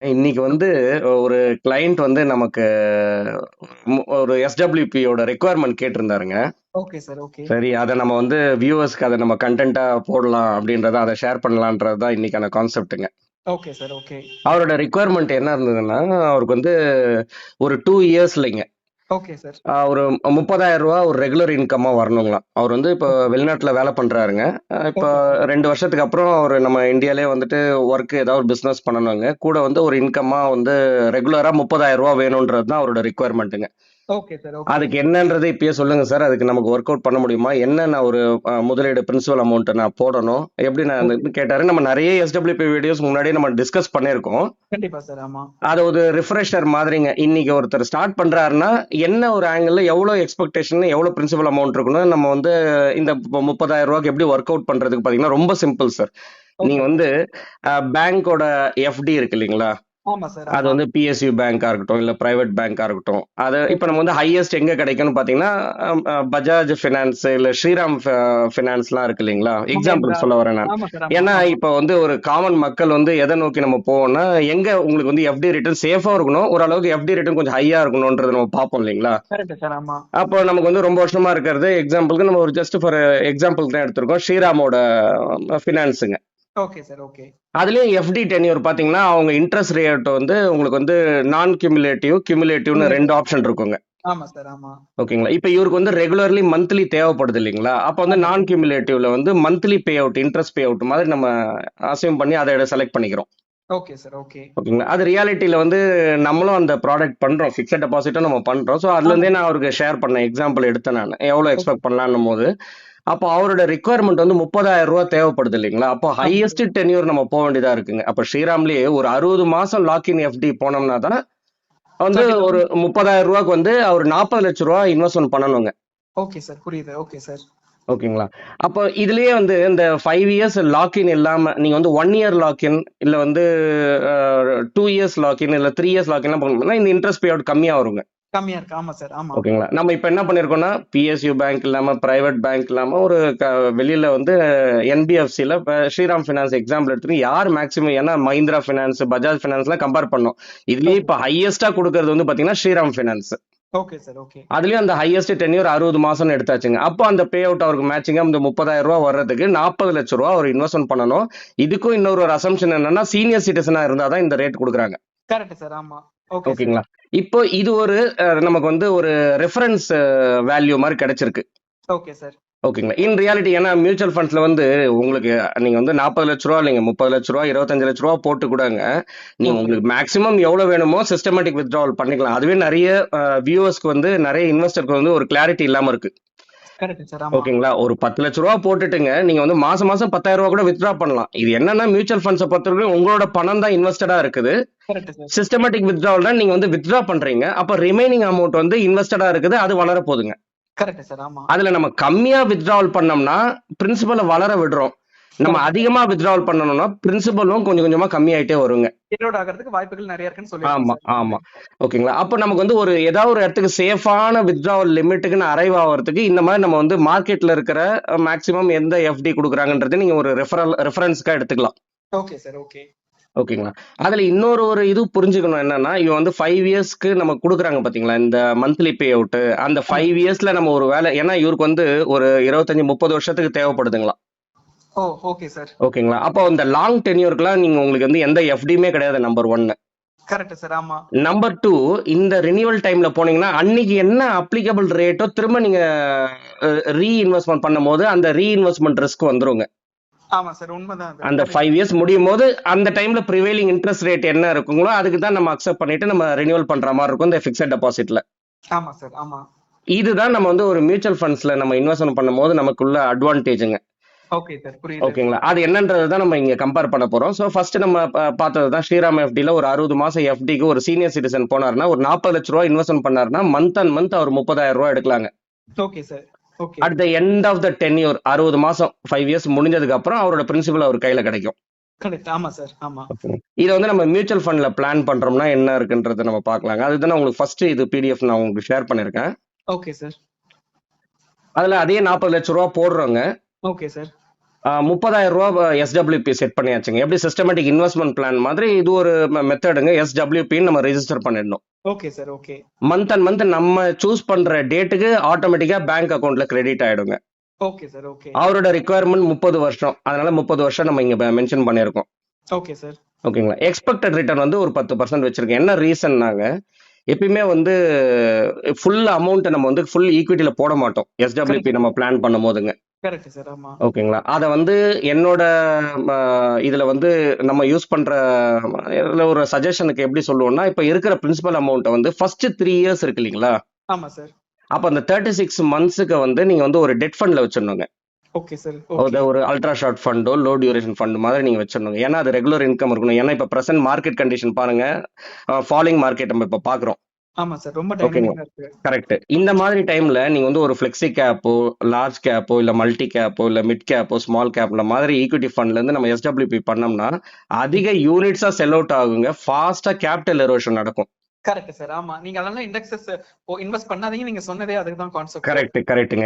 இன்னைக்கு வந்து ஒரு கிளையண்ட் வந்து நமக்கு ஒரு எஸ்டபிள்யூபியோட ரெக்குவயர்மெண்ட் கேட்டிருந்தாருங்க. Okay sir. ஓகே. சரி, அதை நம்ம வந்து வியூவர்ஸ்க்கு அதை நம்ம கண்டென்ட்டா போடலாம் அப்படின்றத அதை ஷேர் பண்ணலான்றது தான் இன்னைக்கான கான்செப்ட்டுங்க. Okay sir. ஓகே. அவரோட ரெக்குவயர்மெண்ட் என்ன இருந்ததுன்னா, அவருக்கு வந்து ஒரு 2 இயர்ஸ்லைங்க ஓகே சார். ஒரு 30,000 ரூபா ஒரு ரெகுலர் இன்கம்மா வரணுங்களாம். அவர் வந்து இப்போ ஓகே. வெளிநாட்டுல வேலை பண்றாருங்க. இப்போ ஓகே சார். 2 வருஷத்துக்கு அப்புறம் அவர் நம்ம இந்தியாலே வந்துட்டு ஒர்க் ஏதாவது பிசினஸ் பண்ணணுங்க. கூட வந்து ஒரு இன்கம்மா வந்து ரெகுலரா 30,000 ரூபா வேணும்ன்றது தான் அவரோட ரெக்குவயர்மெண்ட்டுங்க. Okay sir. ஓகே. அதுக்கு என்னன்றது இப்பயே சொல்லுங்க சார். அதுக்கு நமக்கு ஒர்க் அவுட் பண்ண முடியுமா? என்ன நான் ஒரு முதலீடு பிரின்சிபல் அமௌண்ட் நான் போடணும்? எப்படி நான் ஓகே. கேட்டாரு. நம்ம நிறைய எஸ்டபிள்யூபி வீடியோஸ் முன்னாடியே நம்ம டிஸ்கஸ் பண்ணியிருக்கோம். கண்டிப்பா சார். ஆமா. அது ஒரு ரிஃப்ரெஷர் மாதிரிங்க. இன்னைக்கு ஒருத்தர் ஸ்டார்ட் பண்றாருன்னா, என்ன ஒரு ஆங்கிள் எவ்வளவு எக்ஸ்பெக்டேஷன், எவ்வளவு பிரின்சிபல் அமௌண்ட் இருக்குன்னு நம்ம வந்து இந்த 30,000 ரூபாய்க்கு எப்படி ஒர்க் அவுட் பண்றதுக்கு பாத்தீங்கன்னா ரொம்ப சிம்பிள் சார். நீங்க ஓகே வந்து சார். பேங்கோட எஃப்டி இருக்கு இல்லைங்களா? ஆமா சார். அது ஆமா. வந்து பிஎஸ்யூ பேங்கா இருக்கட்டும், இல்ல பிரைவேட் பேங்கா இருக்கட்டும். அது இப்ப ஓகே. நம்ம வந்து ஹையஸ்ட் எங்க கிடைக்கும்னு பாத்தீங்கன்னா, பஜாஜ் பினான்ஸ் இல்ல ஸ்ரீராம் பினான்ஸ்லாம் இருக்கு இல்லைங்களா? எக்ஸாம்பிள் மகேந்திரா. சொல்ல வரேன் நான். ஆமா சார். ஆமா. ஏன்னா ஆமா. இப்ப வந்து ஒரு காமன் மக்கள் வந்து எதை நோக்கி நம்ம போவோம்னா, எங்க உங்களுக்கு வந்து எஃப்டி ரிட்டர்ன் சேஃபா இருக்கணும், ஓரளவுக்கு எஃப்டி ரிட்டர்ன் கொஞ்சம் ஹையா இருக்கணும்ன்றத நம்ம பார்ப்போம் இல்லைங்களா? Correct sir. ஆமா. அப்போ நமக்கு வந்து ரொம்ப வருஷமா இருக்கிறது எக்ஸாம்பிளுக்கு நம்ம ஒரு ஜஸ்ட் ஃபார் எக்ஸாம்பிள் தான் எடுத்திருக்கோம். ஸ்ரீராமோட பினான்ஸுங்க. Okay sir. ஓகே. அதுலயும் எஃப்டி டென்யூர் பாத்தீங்கன்னா அவங்க இன்ட்ரெஸ்ட் ரேட் வந்து உங்களுக்கு வந்து நான் கியூமுலேட்டிவ், கியூமுலேட்டிவ்னு ரெண்டு சிமுலேட்டிவ். ஆப்ஷன் இருக்குங்க. ஆமா சார். ஆமா. ஓகேங்களா? இப்ப இவருக்கு வந்து ரெகுலர்லி மந்த்லி தேவைப்படுது இல்லைங்களா? அப்ப வந்து ஆமா நான் சார். கியூமுலேட்டிவ்ல வந்து monthly pay out, interest pay out மாதிரி நம்ம அசியூம் பண்ணி அதை செலக்ட் பண்ணிக்கிறோம். Okay sir. ஓகே. ஓகேங்களா? அது ரியாலிட்டியில வந்து நம்மளும் அந்த ப்ராடக்ட் பண்றோம். ஃபிக்ஸட் டெபாசிட்டும் நம்ம பண்றோம். ஸோ அதுல ஆமா இருந்தே நான் சார். அவருக்கு ஷேர் பண்ண எக்ஸாம்பிள் எடுத்தேன் நான். எவ்வளவு ஓகே. எக்ஸ்பெக்ட் பண்ணலாம்னும் போது, அப்போ அவரோட ரிக்குவயர்மெண்ட் வந்து 30,000 ரூபா தேவைப்படுது இல்லைங்களா? அப்போ ஆமா சார். ஹையஸ்ட் டென்யூர் நம்ம போக வேண்டியதா இருக்குங்க. அப்போ ஸ்ரீராம்லயே ஒரு 60 மாசம் லாக்இன் எஃப்டி போனோம்னா தான் வந்து ஒரு 30,000. 30,000 ரூபாய்க்கு வந்து அவர் 40 லட்சம் ரூபா இன்வெஸ்ட்மெண்ட் பண்ணணுங்க. Okay sir. புரியுது. Okay sir. ஓகேங்களா? அப்போ இதுலயே வந்து இந்த 5 இயர்ஸ் லாக்இன் இல்லாம நீங்க வந்து 1 இயர் லாக்இன் இல்ல வந்து 2 இயர்ஸ் லாக்இன் இல்ல 3 இயர்ஸ் லாக்இன் பண்ணோம்னா இந்த இன்ட்ரெஸ்ட் பே அவுட் கம்மியா வருங்க. கம்மியா இருக்கு. ஆமா சார். ஆமா. ஓகேங்களா? நம்ம இப்ப என்ன பண்ணிருக்கோம்னா பிஎஸ்யூ பேங்க் இல்லாம பிரைவேட் பேங்க் இல்லாம ஒரு வெளியில வந்து என்பிஎஃப்சில ஸ்ரீராம் பினான்ஸ் எக்ஸாம்பிள் எடுத்துட்டு யார் மேக்ஸிமம், ஏன்னா மஹிந்திரா பினான்ஸ், பஜாஜ் பினான்ஸ்லாம் கம்பேர் பண்ணோம். இதுலயே ஓகே இப்ப சார். ஹையஸ்டா கொடுக்கறது வந்து பாத்தீங்கன்னா Shriram finance. Okay sir. Okay. அதுலயும் அந்த ஹையஸ்ட் டென்யூர் 60 மாசம் எடுத்தாச்சுங்க. அப்போ அந்த பே அவுட் அவருக்கு மேட்சிங்கா இந்த 30,000 ரூபாய் வர்றதுக்கு 40 லட்சம் ரூபாய் அவர் இன்வெஸ்ட்மெண்ட் பண்ணணும். இதுக்கும் இன்னொரு ஒரு அசம்ஷன் என்னன்னா சீனியர் சிட்டிசனா இருந்தாதான் இந்த ரேட் கொடுக்குறாங்க. Correct sir. ஆமா. Okay sir. ஓகேங்களா? இப்போ இது ஒரு நமக்கு வந்து ஒரு ரெஃபரன்ஸ் வேல்யூ மாதிரி கிடைச்சிருக்கு. Okay sir. ஓகேங்களா? இன் ரியாலிட்டி ஏன்னா மியூச்சுவல் ஃபண்ட்ஸ்ல வந்து உங்களுக்கு நீங்க வந்து 40 லட்ச ரூபா இல்லைங்க 30 லட்ச ரூபா 25 லட்ச ரூபா போட்டு கூடங்க நீங்க ஓகே. உங்களுக்கு மேக்ஸிமம் எவ்வளவு வேணுமோ சிஸ்டமேட்டிக் வித்ட்ராவல் பண்ணிக்கலாம். அதுவே நிறைய வியூவர்ஸ்க்கு வந்து நிறைய இன்வெஸ்டருக்கு வந்து ஒரு கிளாரிட்டி இல்லாம இருக்கு. Correct sir. ஆமா. ஓகேங்களா? ஒரு 10 லட்ச ரூபா போட்டுட்டுங்க நீங்க வந்து மாசம் மாசம் 10,000 ரூபா கூட வித்ட்ரா பண்ணலாம். இது என்னன்னா மியூச்சுவல் ஃபண்ட்ஸை பொறுத்தவரைக்கும் உங்களோட பணம் தான் இன்வெஸ்டடா இருக்குது. Correct sir. சிஸ்டமேட்டிக் வித்ட்ராவல் தான் நீங்க வந்து வித்ட்ரா பண்றீங்க. அப்ப ரிமைனிங் அமௌண்ட் வந்து இன்வெஸ்டடா இருக்குது. அது வளர போகுதுங்க. Correct sir. ஆமா. அதுல நம்ம கம்மியா வித்ட்ராவல் பண்ணோம்னா பிரின்சிபலை வளர விடுறோம். நம்ம கரெக்ட் சார். அதிகமா வித்ட்ராவல் பண்ணணும்னா பிரின்சிபலும் கொஞ்சம் கொஞ்சமா கம்மியாயிட்டே வருங்க. எரோட் ஆகிறதுக்கு வாய்ப்புகள் நிறைய இருக்குன்னு சொல்லிருக்கீங்க ஆமா, சார். ஆமா. ஓகேங்களா? அப்ப நமக்கு வந்து ஒரு ஏதாவது ஒரு இடத்துக்கு சேஃபான வித்ட்ராவல் லிமிட்டுக்குன்னு அரைவ் ஆகிறதுக்கு இந்த மாதிரி நம்ம வந்து மார்க்கெட்ல இருக்கிற மேக்ஸிமம் எந்த எஃப்டி கொடுக்குறாங்கன்றது நீங்க ஒரு ரெஃபரன்ஸ்க்கா எடுத்துக்கலாம். Okay sir. ஓகே. ஓகேங்களா? அதுல இன்னொரு ஒரு இது புரிஞ்சுக்கணும் என்னன்னா, இவன் வந்து 5 இயர்ஸ்க்கு நம்ம குடுக்குறாங்க பாத்தீங்களா? இந்த மந்த்லி பே அவுட். அந்த ஆமா 5 சார். இயர்ஸ்ல நம்ம ஒரு வேலை, ஏன்னா இவருக்கு வந்து ஒரு 25, 30 வருஷத்துக்கு தேவைப்படுதுங்களாம். ஓ, ஓகே சார். ஓகேங்களா? அப்போ இந்த லாங் டென்யூர்க்குலாம் நீங்க உங்களுக்கு வந்து எந்த எஃப்டியுமே கிடையாது நம்பர் 1. Correct sir. ஆமா. நம்பர் 2, இந்த ரினிவல் டைம்ல போனீங்கன்னா அன்னைக்கு என்ன அப்ளிகபிள் ரேட்டோ திரும்ப நீங்க ரீஇன்வெஸ்ட்மெண்ட் பண்ணும்போது அந்த ரீஇன்வெஸ்ட்மெண்ட் ரிஸ்க் வந்துருங்க. ஆமா சார். உண்மைதான் அது. அந்த 5 இயர்ஸ் முடியும் போது அந்த டைம்ல ப்ரிவைலிங் இன்ட்ரெஸ்ட் ரேட் என்ன இருக்குங்களோ அதுக்கு தான் நம்ம அக்செப்ட் பண்ணிட்டு நம்ம ரினிவல் பண்ற மாதிரி இருக்கும் இந்த ஃபிக்ஸட் டெபாசிட்ல. ஆமா சார். ஆமா. இதுதான் நம்ம வந்து ஒரு மியூச்சுவல் ஃபண்ட்ஸ்ல நம்ம இன்வெஸ்ட்மெண்ட் பண்ணும்போது நமக்குள்ள அட்வான்டேஜுங்க. Okay sir. புரியுது. ஓகேங்களா? அது என்னன்றது தான் நம்ம இங்க கம்பேர் பண்ண போறோம். சோ ஃபர்ஸ்ட் நம்ம பார்த்தது தான் ஸ்ரீராம் எஃப்டில ஒரு 60 மாசம் எஃப்டிக்கு ஒரு சீனியர் சிட்டிசன் போனாருன்னா ஒரு 40 லட்ச ரூபாய் இன்வெஸ்ட்மெண்ட் பண்ணாருன்னா மந்த் அண்ட் மந்த் அவர் 30,000 ரூபாய் எடுக்கலாங்க. Okay sir. Okay. At the end of the tenure 60 மாசம் 5 இயர்ஸ் முடிஞ்சதுக்கு அப்புறம் அவரோட பிரின்சிபல் அவர் கையில கிடைக்கும். கரெக்ட். ஆமா சார். ஆமா. இதை வந்து நம்ம மியூச்சுவல் ஃபண்ட்ல பிளான் பண்றோம்னா என்ன இருக்குன்றத நம்ம பார்க்கலாங்க. அதுதான் உங்களுக்கு ஃபர்ஸ்ட் இது பிடிஎஃப் நான் உங்களுக்கு ஷேர் பண்ணிருக்கேன். Okay sir. அதுல அதே 40 லட்ச ரூபாய் போடுறோங்க. Okay sir. ரூ. 30,000 SWP செட் பண்ணியாச்சுங்க. எப்படி சிஸ்டமேட்டிக் இன்வெஸ்ட்மெண்ட் பிளான் மாதிரி இது ஒரு மெத்தடுங்க. SWPன்னு நம்ம ரெஜிஸ்டர் பண்ணிடணும். Okay sir. Okay. Month and month நம்ம சூஸ் பண்ற டேட்டுக்கு ஆட்டோமேட்டிக்கா பேங்க் அக்கவுண்ட்ல கிரெடிட் ஆயிடுங்க. Okay sir. ஓகே. அவரோட ரிக்குவயர்மெண்ட் 30 வருஷம். அதனால 30 வருஷம் நம்ம இங்க மென்ஷன் பண்ணியிருக்கோம். Okay sir. ஓகேங்களா. எக்ஸ்பெக்டட் ரிட்டர்ன் வந்து ஒரு 10% வச்சிருக்கேன். என்ன ரீசன்னாங்க, எப்பயுமே வந்து ஃபுல் அமௌண்ட் நம்ம வந்து ஃபுல் ஈக்விட்டில போட மாட்டோம். SWP நம்ம பிளான் பண்ணும் போதுங்க. Correct sir. ஆமா. ஓகேங்களா. அத வந்து என்னோட இதுல வந்து நம்ம யூஸ் பண்ற இதுல ஒரு சஜஷனுக்கு எப்படி சொல்லுவோம்னா, இப்ப இருக்கிற பிரின்சிபல் அமௌண்ட்ட வந்து ஃபர்ஸ்ட் 3 இயர்ஸ் இருக்கு இல்லீங்களா? ஆமா சார். அப்ப அந்த 36 மந்த்ஸ்க்கு வந்து நீங்க வந்து ஒரு டெட் ஃபண்ட்ல வச்சிடணுங்க. Okay sir. ஓகே. ஒரு அல்ட்ரா ஷார்ட் ஃபண்டோ லோ டியூரேஷன் ஃபண்ட் மாதிரி நீங்க வச்சிடணுங்க. ஏன்னா அது ரெகுலர் இன்கம் இருக்கணும். ஏன்னா இப்ப பிரசன்ட் மார்க்கெட் கண்டிஷன் பாருங்க, ஃபாலிங் மார்க்கெட் நம்ம இப்ப பாக்குறோம். ஆமா சார். ரொம்ப ஓகேங்களா. டைனமிக்கா இருக்கு. கரெக்ட். இந்த மாதிரி டைம்ல நீங்க வந்து ஒரு ஃபிளெக்ஸி கேப்போ, லார்ஜ் கேப்போ, இல்ல மல்டி கேப்போ, இல்ல மிட் கேப்போ, ஸ்மால் கேப்ல மாதிரி ஈக்விட்டி ஃபண்ட்ல இருந்து நம்ம SWP பண்ணோம்னா அதிக யூனிட்ஸா செல் அவுட் ஆகுங்க. ஃபாஸ்டா கேபிட்டல் எரோஷன் நடக்கும். Correct sir. ஆமா. நீங்க அதனால இண்டெக்ஸஸ் இன்வெஸ்ட் பண்ணாதீங்க. நீங்க சொன்னதே அதுக்கு தான் கான்செப்ட். கரெக்ட்டுங்க.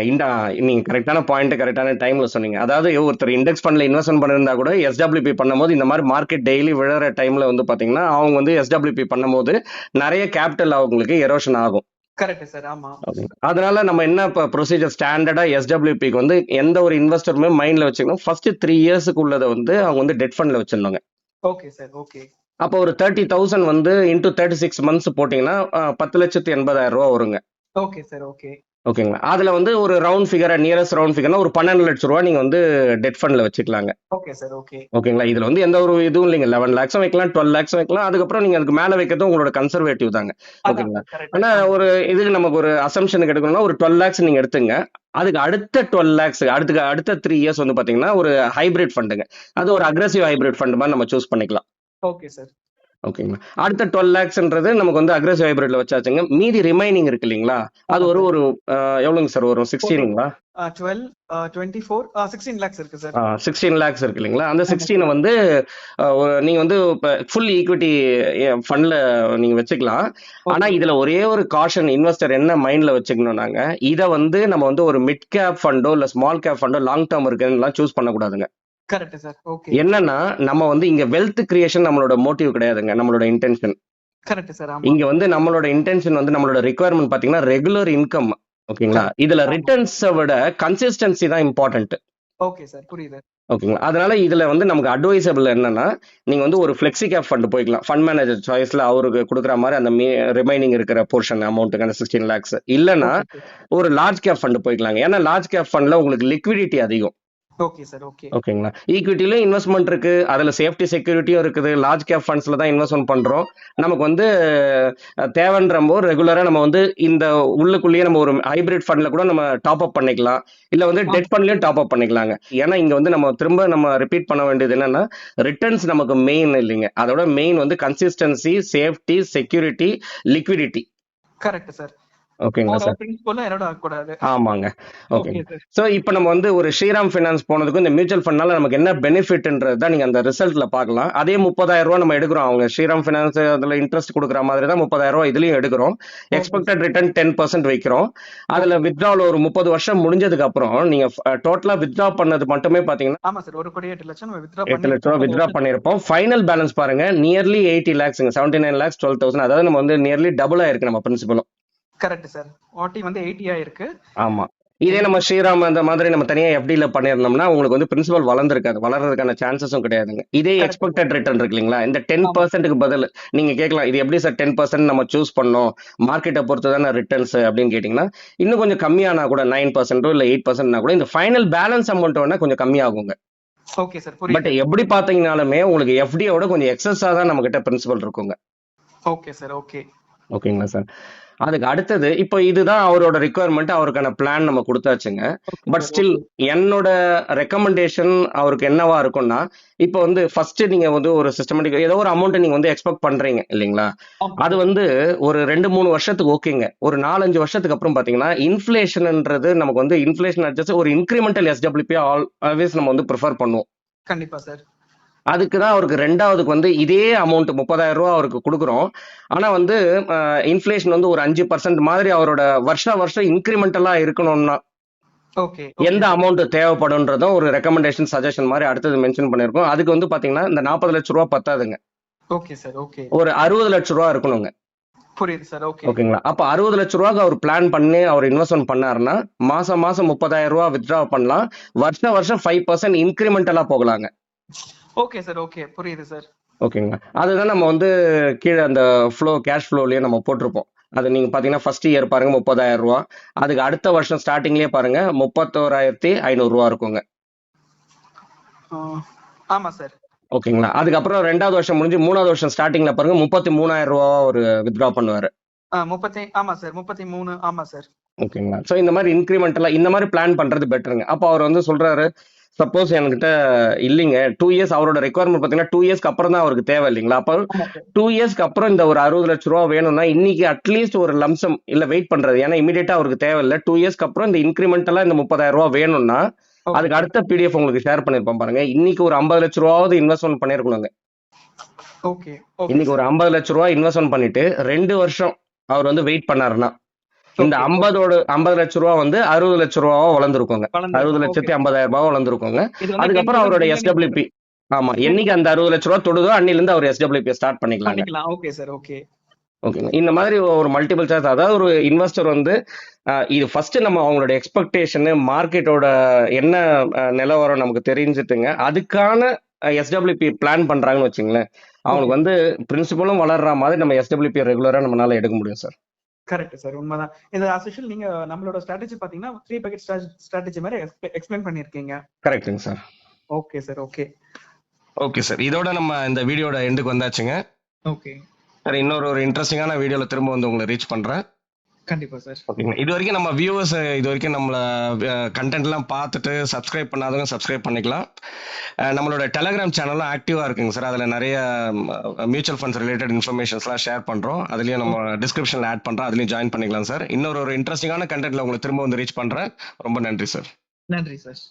நீங்க கரெக்டான பாயிண்ட் கரெக்டான டைம்ல சொன்னீங்க. அதாவது ஒருத்தர் இண்டெக்ஸ் ஃபண்ட்ல இன்வெஸ்ட்மென்ட் பண்ணிருந்தா கூட SWP பண்ணும்போது இந்த மாதிரி மார்க்கெட் டெய்லி விழற டைம்ல வந்து பாத்தீங்கன்னா அவங்க வந்து SWP பண்ணும்போது நிறைய கேபிட்டல் அவங்களுக்கு எரோஷன் ஆகும். Correct sir. ஆமா. அதனால நம்ம என்ன ப்ரொசீஜர் ஸ்டாண்டர்டா SWPக்கு வந்து எந்த ஒரு இன்வெஸ்டருமே மைண்ட்ல வச்சுக்கணும். ஃபர்ஸ்ட் 3 இயர்ஸ்க்கு உள்ளதை வந்து அவங்க வந்து டெட் ஃபண்ட்ல வச்சிருந்தாங்க. Okay sir. ஓகே. அப்போ ஒரு 30,000 வந்து இன்டூ 36 மந்த்ஸ் போட்டீங்கன்னா 10,80,000 வருங்க. Okay sir. ஓகே. ஓகேங்களா. அதுல வந்து ஒரு ரவுண்ட் ஃபிகர், நியரஸ்ட் ரவுண்ட் ஃபிகர்னா ஒரு 12 லட்சம் ரூபாய் நீங்க வந்து டெட் ஃபண்ட்ல வச்சுக்கலாங்க. Okay sir. ஓகே. ஓகேங்களா. இதுல வந்து எந்த ஒரு இதுவும் இல்லைங்க. 11 லேக்ஸும் வைக்கலாம், 12 லேக்ஸும் வைக்கலாம். அதுக்கப்புறம் நீங்க அதுக்கு மேல வைக்கிறது உங்களோட கன்சர்வேட்டிவ் தாங்க. ஓகேங்களா. ஆனா ஒரு இதுக்கு நமக்கு ஒரு அசம்ஷனுக்கு எடுக்கணும்னா ஒரு 12 லேக்ஸ் நீங்க எடுத்துங்க. அதுக்கு அடுத்த 12 லேக்ஸ் அடுத்த 3 இயர்ஸ் வந்து பாத்தீங்கன்னா ஒரு ஹைபிரிட் ஃபண்டுங்க. அது ஒரு அக்ரெசிவ் ஹைபிரிட் ஃபண்ட் மாதிரி நம்ம சூஸ் பண்ணிக்கலாம். Okay sir. ஓகேங்களா. அடுத்த 12 லேக்ஸ்ன்றது நமக்கு வந்து அக்ரெசிவ் ஹைபிரிட்ல வச்சாச்சுங்க. மீதி ரிமைனிங் இருக்கு இல்லீங்களா, அது ஒரு எவ்வளவுங்க சார் வரும்? 16ங்களா? 12 24 16 lakhs இருக்கு சார். 16 லேக்ஸ் இருக்கு இல்லீங்களா. அந்த 16 வந்து நீங்க வந்து ஃபுல் ஈக்விட்டி ஃபண்ட்ல நீங்க வச்சுக்கலாம். ஆனா இதுல ஒரே ஒரு காஷன் இன்வெஸ்டர் என்ன மைண்ட்ல வச்சுக்கணும்னாங்க, இத வந்து நம்ம வந்து ஒரு மிட் கேப் ஃபண்டோ இல்ல ஸ்மால் கேப் ஃபண்டோ லாங் டேர்ம் இருக்குன்னு சூஸ் பண்ணக்கூடாதுங்க. Correct sir. ஓகே. என்னன்னா நம்ம வந்து இங்க வெல்த் கிரியேஷன் நம்மளோட மோட்டிவ் கிடையாதுங்க. நம்மளோட இன்டென்ஷன். Correct sir. ஆமா. இங்க வந்து நம்மளோட இன்டென்ஷன் வந்து நம்மளோட ரிக்வயர்மெண்ட் பாத்தீங்கன்னா ரெகுலர் இன்கம். ஓகேங்களா. இதுல ரிட்டர்ன்ஸை விட கன்சிஸ்டன்சி தான் இம்பார்ட்டன்ட். Okay sir. புரியுது. ஓகேங்களா. அதனால இதுல வந்து நமக்கு அட்வைசபிள் என்னன்னா, நீங்க வந்து ஒரு ஃபிளெக்ஸி கேப் ஃபண்ட் போய்க்கலாம். ஃபண்ட் மேனேஜர் சாய்ஸ்ல அவருக்கு கொடுக்குற மாதிரி அந்த ரிமைனிங் இருக்கிற போர்ஷன் அமௌண்ட்டுக்கான 16 லேக்ஸ் இல்லைன்னா ஒரு லார்ஜ் கேப் ஃபண்ட் போய்க்கலாங்க. ஏன்னா லார்ஜ் கேப் ஃபண்ட்ல உங்களுக்கு லிக்விடிட்டி அதிகம். Okay sir. ஓகே. ஓகேங்களா. ஈக்விட்டிலயும் இன்வெஸ்ட்மெண்ட் இருக்கு, அதுல சேஃப்டி செக்யூரிட்டியும் இருக்குது. லார்ஜ் கேப் ஃபண்ட்ஸ்ல தான் இன்வெஸ்ட்மெண்ட் பண்றோம். நமக்கு வந்து தேவைன்றப்போ ரெகுலரா நம்ம வந்து இந்த உள்ளுக்குள்ளேயே நம்ம ஒரு ஹைபிரிட் ஃபண்ட்ல கூட நம்ம டாப் அப் பண்ணிக்கலாம். இல்ல வந்து டெட் ஃபண்ட்லயும் டாப் அப் பண்ணிக்கலாங்க. ஏன்னா இங்க வந்து நம்ம திரும்ப நம்ம ரிப்பீட் பண்ண வேண்டியது என்னன்னா, ரிட்டர்ன்ஸ் நமக்கு மெயின் இல்லைங்க. அதோட மெயின் வந்து consistency, safety, security, liquidity. Correct sir. ஓகேங்களா சார். ஆமாங்க. ஓகே. சோ இப்போ நம்ம வந்து ஒரு ஸ்ரீராம் ஃபைனான்ஸ் போனதுக்கும் இந்த மியூச்சுவல் ஃபண்ட்னால நமக்கு என்ன பெனிஃபிட்ன்றது தான் நீங்க அந்த ரிசல்ட்ல பார்க்கலாம். அதே 30,000 நம்ம எடுக்கிறோம். அவங்க ஸ்ரீராம் ஃபைனான்ஸ் அதுல இன்ட்ரெஸ்ட் கொடுக்குற மாதிரி தான் 30,000 இதுலயும் எடுக்கிறோம். எக்ஸ்பெக்டட் ரிட்டர்ன் 10% வைக்கிறோம். அதுல வித்ட்ராவல் ஒரு 30 வருஷம் முடிஞ்சதுக்கு அப்புறம் நீங்க டோட்டலா வித்ட்ரா பண்ணது மட்டுமே பாத்தீங்கன்னா ஆமா சார் 1,08,00,000 8 லட்சம் ரூபாய் வித்ட்ரா பண்ணிருப்போம். ஃபைனல் பேலன்ஸ் பாருங்க நியர்லி 80 லேக்ஸ்ங்க. 79 lakhs 12,000. அதாவது நம்ம வந்து நியர்லி டபுள் ஆயிருக்கு நம்ம பிரின்சிபலும். Correct sir. 40 வந்து 80 ஆயிருக்கு. ஆமா. இதே நம்ம ஸ்ரீராம் அந்த மாதிரி நம்ம தனியா எஃப்டில பண்ணிருந்தோம்னா உங்களுக்கு வந்து பிரின்சிபல் வளர்ந்துருக்காது. வளர்றதுக்கான சான்சஸும் கிடையாதுங்க. இதே எக்ஸ்பெக்டட் ரிட்டர்ன் இருக்கு இல்லைங்களா, இந்த 10%க்கு பதில் நீங்க கேட்கலாம் இது எப்படி சார் 10% நம்ம சூஸ் பண்ணோம், மார்க்கெட்டை பொறுத்து தானே ரிட்டர்ன்ஸ் அப்படின்னு கேட்டீங்கன்னா, இன்னும் கொஞ்சம் கம்மியானா கூட 9% இல்ல 8% கூட இந்த ஃபைனல் பேலன்ஸ் அமௌண்ட் வேணா கொஞ்சம் கம்மியாகுங்க. Okay sir. பட் எப்படி பாத்தீங்கன்னாலுமே உங்களுக்கு எஃப்டியோட கொஞ்சம் எக்ஸஸா தான் நம்ம கிட்ட பிரின்சிபல் இருக்குங்க. Okay sir. ஓகே. ஓகேங்களா சார். அதுக்கு அடுத்தது இப்போ இதுதான் அவரோட ரிக்குவயர்மெண்ட், அவருக்கான பிளான் நம்ம கொடுத்தாச்சுங்க. பட் ஸ்டில் என்னோட ரெக்கமெண்டேஷன் அவருக்கு என்னவா இருக்கும்னா, இப்போ வந்து ஃபர்ஸ்ட் நீங்க வந்து ஒரு சிஸ்டமேட்டிக் ஏதோ ஒரு அமௌண்ட் நீங்க வந்து எக்ஸ்பெக்ட் பண்றீங்க இல்லைங்களா, அது வந்து ஒரு 2-3 வருஷத்துக்கு ஓகேங்க. ஒரு 4-5 வருஷத்துக்கு அப்புறம் பாத்தீங்கன்னா இன்ஃபிளேஷன்ன்றது நமக்கு வந்து இன்ஃபிளேஷன் அட்ஜஸ்ட் ஒரு இன்கிரிமெண்டல் SWP ஆல்வேஸ் நம்ம வந்து ப்ரிஃபர் பண்ணுவோம். கண்டிப்பா சார். அதுக்கு தான் அவருக்கு ரெண்டாவதுக்கு வந்து இதே அமௌண்ட் 30,000 அவருக்கு கொடுக்குறோம். ஆனா வந்து இன்ஃபிளேஷன் வந்து ஒரு 5% மாதிரி அவரோட வருஷம் இன்கிரிமெண்டலா இருக்கணும்னா ஓகே எந்த சார். அமௌண்ட் தேவைப்படும்ன்றதும் ஒரு ரெக்கமெண்டேஷன் சஜஷன் மாதிரி அடுத்தது மென்ஷன் பண்ணிருக்கோம். அதுக்கு வந்து பாத்தீங்கன்னா இந்த 40 லட்சம் ரூபா பத்தாதுங்க, ஓகே சார். ஓகே, ஒரு 60 லட்சம் ரூபா இருக்கணுங்க. புரியுது சார். ஓகே, ஓகேங்களா? அப்ப 60 லட்சம் ரூபாய்க்கு அவர் பிளான் பண்ணி அவர் இன்வெஸ்ட்மெண்ட் பண்ணாருன்னா மாசம் மாசம் 30,000 ரூபாய் வித்ட்ரா பண்ணலாம். வருஷம் 5% இன்கிரிமெண்டலா போகலாங்க. Okay sir. ஓகே, புரியுது சார். ஓகேங்களா? அதுதான் நம்ம வந்து கீழே அந்த கேஷ் ஃப்ளோலயே நம்ம போட்டிருப்போம். அது நீங்க பாத்தீங்கன்னா ஃபர்ஸ்ட் இயர் பாருங்க 30,000 ரூபாய், அதுக்கு அடுத்த வருஷம் ஸ்டார்டிங்லயே பாருங்க 31,500 ரூபாய் இருக்குங்க. ஆமா சார். ஓகேங்களா? அதுக்கப்புறம் 2வது வருஷம் முடிஞ்சு 3வது வருஷம் ஸ்டார்டிங்ல பாருங்க 33,000 ரூபாய் ஒரு வித்ட்ரா பண்ணுவாரு. 30 ஆமா சார். 33 ஆமா சார். ஓகேங்களா? சோ இந்த மாதிரி இன்கிரிமெண்டலா இந்த மாதிரி பிளான் பண்றது பெட்டருங்க. அப்ப அவர் வந்து சொல்றாரு, சப்போஸ் என்கிட்ட இல்லைங்க 2 இயர்ஸ் அவரோட ரெக்குவயர்மெண்ட் பாத்தீங்கன்னா 2 இயர்ஸ்க்கு அப்புறம் தான் அவருக்கு தேவை இல்லைங்களா? அப்ப 2 இயர்ஸ்க்கு அப்புறம் இந்த ஒரு 60 லட்சம் ரூபாய் வேணும்னா இன்னைக்கு அட்லீஸ்ட் ஒரு லம்சம் இல்ல வெயிட் பண்றது, ஏன்னா இமீடியட்டா அவருக்கு தேவையில்லை. 2 இயர்ஸ்க்கு அப்புறம் இந்த இன்கிரிமெண்டலா இந்த 30,000 ரூபாய் வேணும்னா அதுக்கு அடுத்த பிடிஎஃப் உங்களுக்கு ஷேர் பண்ணிருப்போம் பாருங்க. இன்னைக்கு ஒரு 50 லட்சம் ரூபாவது இன்வெஸ்ட்மெண்ட் பண்ணிருக்கணுங்க. ஓகே, இன்னைக்கு ஒரு 50 லட்சம் ரூபாய் இன்வெஸ்ட்மெண்ட் பண்ணிட்டு 2 வருஷம் அவர் வந்து வெயிட் பண்ணாருன்னா இந்த 50 லட்சம் ரூபாய் வந்து 60 லட்சம் ரூபாவா வளர்ந்துருக்கோங்க. 60,50,000 ரூபாய் வளர்ந்துருக்கோங்க. அதுக்கப்புறம் அவரோட எஸ்டபிள்யூபி ஆமா என்னைக்கு அந்த 60 லட்சம் ரூபாய் தொடுதோ அன்னில இருந்து அவர் எஸ்டபிள்யூபி ஸ்டார்ட் பண்ணிக்கலாம். Okay sir. ஓகே, ஓகேங்க. இந்த மாதிரி ஒரு மல்டிபிள் சார்ஜ், அதாவது ஒரு இன்வெஸ்டர் வந்து இது ஃபர்ஸ்ட் நம்ம அவங்களோட எக்ஸ்பெக்டேஷன் மார்க்கெட்டோட என்ன நிலவரம் நமக்கு தெரிஞ்சுட்டுங்க அதுக்கான எஸ்டபிள்யூபி பிளான் பண்றாங்கன்னு வச்சுங்களேன், அவங்களுக்கு வந்து பிரின்சிபலும் வளர்ற மாதிரி நம்ம எஸ்டபிள்யூபி ரெகுலரா நம்மளால எடுக்க முடியும் சார். கரெக்ட் சார், உண்மைதான். இது as usual நீங்க நம்மளோட ஸ்ட்ராட்டஜி பாத்தீங்கன்னா 3 பக்கெட் ஸ்ட்ராட்டஜி மாதிரி எக்ஸ்பிளைன் பண்ணிருக்கீங்க. கரெக்ட்டுங்க sir. Okay sir. Okay, okay sir. இதோட நம்ம இந்த வீடியோட எண்டுக்கு வந்தாச்சுங்க. ஓகே சார், இன்னொரு இன்ட்ரெஸ்டிங்கான வீடியோல திரும்ப வந்து உங்களை ரீச் பண்றேன். கண்டிப்பா சார். ஓகேங்க. இது வரைக்கும் நம்ம வியூவர்ஸ் இது வரைக்கும் நம்மள கண்டென்ட் எல்லாம் பார்த்துட்டு சப்ஸ்கிரைப் பண்ணாதவங்க சப்ஸ்கிரைப் பண்ணிக்கலாம். நம்மளோட டெலிகிராம் சேனலும் ஆக்டிவா இருக்குங்க சார். அதுல நிறைய மியூச்சுவல் ஃபண்ட்ஸ் ரிலேட்டட் இன்ஃபர்மேஷன்ஸ்லாம் ஷேர் பண்றோம். அதுலயும் நம்ம டிஸ்கிரிப்ஷன்ல ஆட் பண்றோம், அதுலயும் ஜாயின் பண்ணிக்கலாம் சார். இன்னொரு இன்ட்ரெஸ்டிங்கான கண்டென்ட்ல உங்களை திரும்ப வந்து ரீச் பண்றேன். ரொம்ப நன்றி சார். நன்றி சார்.